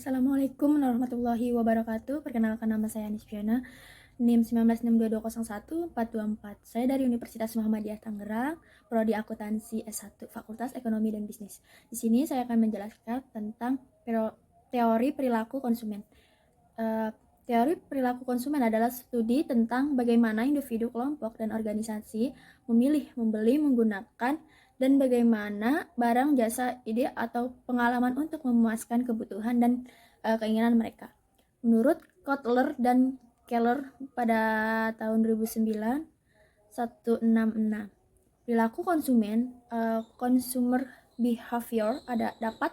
Assalamualaikum warahmatullahi wabarakatuh. Perkenalkan, nama saya Nisfiana, NIM 1962214424. Saya dari Universitas Muhammadiyah Tangerang, Prodi Akuntansi S1, Fakultas Ekonomi dan Bisnis. Di sini saya akan menjelaskan tentang teori perilaku konsumen. Teori perilaku konsumen adalah studi tentang bagaimana individu, kelompok, dan organisasi memilih, membeli, menggunakan, dan bagaimana barang, jasa, ide, atau pengalaman untuk memuaskan kebutuhan dan keinginan mereka. Menurut Kotler dan Keller pada tahun 2009, 166, perilaku konsumen, consumer behavior, dapat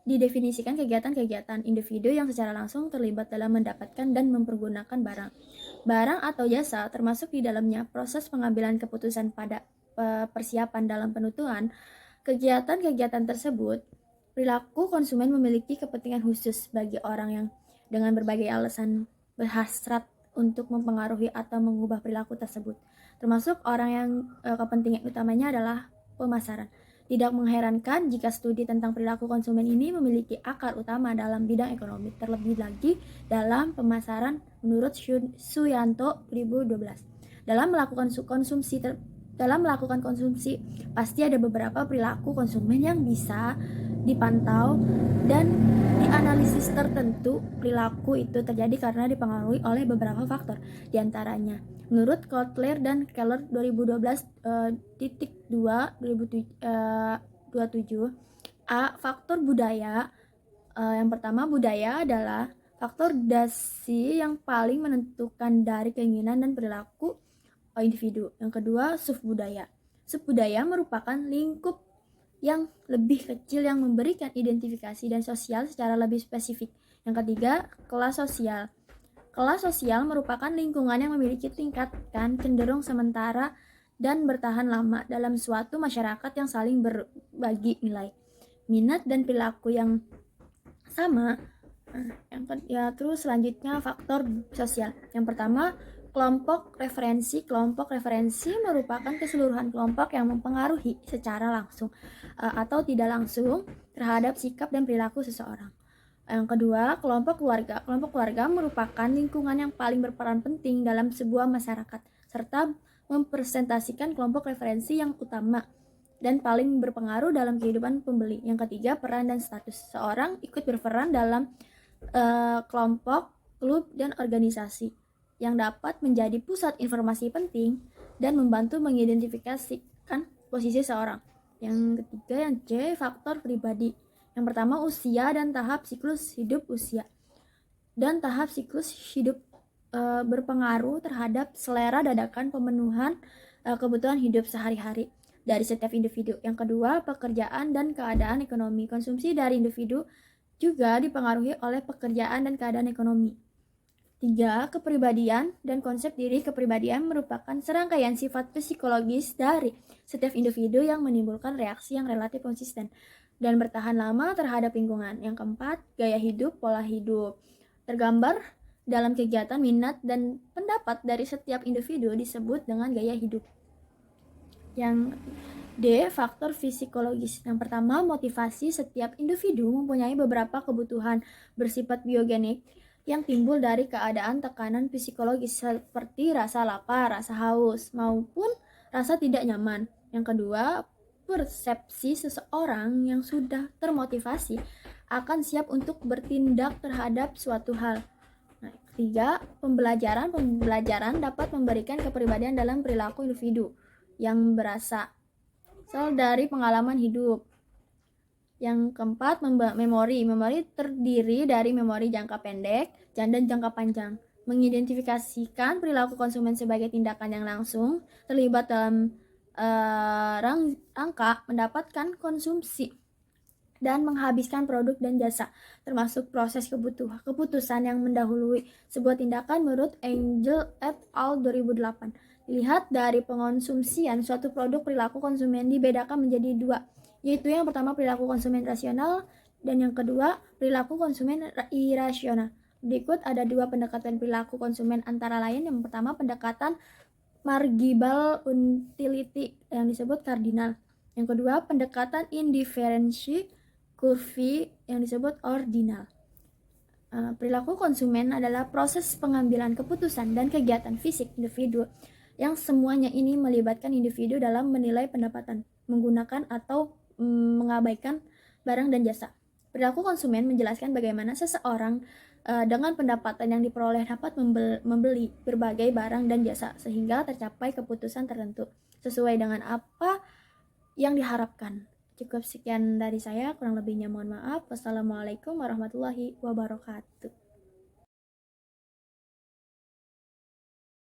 didefinisikan kegiatan-kegiatan individu yang secara langsung terlibat dalam mendapatkan dan mempergunakan barang atau jasa, termasuk di dalamnya proses pengambilan keputusan pada persiapan dalam penuturan kegiatan-kegiatan tersebut. Perilaku konsumen memiliki kepentingan khusus bagi orang yang dengan berbagai alasan berhasrat untuk mempengaruhi atau mengubah perilaku tersebut, termasuk orang yang kepentingan utamanya adalah pemasaran. Tidak mengherankan jika studi tentang perilaku konsumen ini memiliki akar utama dalam bidang ekonomi, terlebih lagi dalam pemasaran menurut Suyanto 2012. Dalam melakukan konsumsi, pasti ada beberapa perilaku konsumen yang bisa dipantau dan dianalisis. Tertentu perilaku itu terjadi karena dipengaruhi oleh beberapa faktor, diantaranya menurut Kotler dan Keller 2012.2 A. Faktor budaya. Yang pertama, budaya adalah faktor dasi yang paling menentukan dari keinginan dan perilaku individu. Yang kedua, subbudaya. Subbudaya merupakan lingkup yang lebih kecil yang memberikan identifikasi dan sosial secara lebih spesifik. Yang ketiga, kelas sosial. Kelas sosial merupakan lingkungan yang memiliki tingkatan cenderung sementara dan bertahan lama dalam suatu masyarakat yang saling berbagi nilai, minat, dan perilaku yang sama. Terus selanjutnya faktor sosial. Yang pertama, kelompok referensi. Kelompok referensi merupakan keseluruhan kelompok yang mempengaruhi secara langsung atau tidak langsung terhadap sikap dan perilaku seseorang. Yang kedua, kelompok keluarga. Kelompok keluarga merupakan lingkungan yang paling berperan penting dalam sebuah masyarakat, serta mempresentasikan kelompok referensi yang utama dan paling berpengaruh dalam kehidupan pembeli. Yang ketiga, peran dan status. Seorang ikut berperan dalam kelompok, klub, dan organisasi yang dapat menjadi pusat informasi penting dan membantu mengidentifikasikan posisi seorang. Yang ketiga, yang C, faktor pribadi. Yang pertama, usia dan tahap siklus hidup. Usia dan tahap siklus hidup berpengaruh terhadap selera dadakan pemenuhan kebutuhan hidup sehari-hari dari setiap individu. Yang kedua, pekerjaan dan keadaan ekonomi. Konsumsi dari individu juga dipengaruhi oleh pekerjaan dan keadaan ekonomi. 3. Kepribadian dan konsep diri. Kepribadian merupakan serangkaian sifat psikologis dari setiap individu yang menimbulkan reaksi yang relatif konsisten dan bertahan lama terhadap lingkungan. Yang keempat, gaya hidup, pola hidup. Tergambar dalam kegiatan, minat, dan pendapat dari setiap individu disebut dengan gaya hidup. Yang D, faktor psikologis. Yang pertama, motivasi. Setiap individu mempunyai beberapa kebutuhan bersifat biogenik yang timbul dari keadaan tekanan psikologis seperti rasa lapar, rasa haus, maupun rasa tidak nyaman. Yang kedua, persepsi. Seseorang yang sudah termotivasi akan siap untuk bertindak terhadap suatu hal. Ketiga, pembelajaran. Pembelajaran dapat memberikan kepribadian dalam perilaku individu yang berasal dari pengalaman hidup. Yang keempat, memori. Memori terdiri dari memori jangka pendek dan jangka panjang. Mengidentifikasikan perilaku konsumen sebagai tindakan yang langsung terlibat dalam rangka mendapatkan konsumsi dan menghabiskan produk dan jasa, termasuk proses keputusan yang mendahului sebuah tindakan menurut Angel et al. 2008. Dilihat dari pengonsumsian suatu produk, perilaku konsumen dibedakan menjadi dua, yaitu yang pertama perilaku konsumen rasional dan yang kedua perilaku konsumen irasional. Berikut ada dua pendekatan perilaku konsumen antara lain. Yang pertama, pendekatan marginal utility yang disebut kardinal. Yang kedua, pendekatan indifferensi curve yang disebut ordinal. Perilaku konsumen adalah proses pengambilan keputusan dan kegiatan fisik individu yang semuanya ini melibatkan individu dalam menilai pendapatan, menggunakan atau mengabaikan barang dan jasa. Perilaku konsumen menjelaskan bagaimana seseorang dengan pendapatan yang diperoleh dapat membeli berbagai barang dan jasa sehingga tercapai keputusan tertentu sesuai dengan apa yang diharapkan. Cukup sekian dari saya, kurang lebihnya mohon maaf. Wassalamualaikum warahmatullahi wabarakatuh.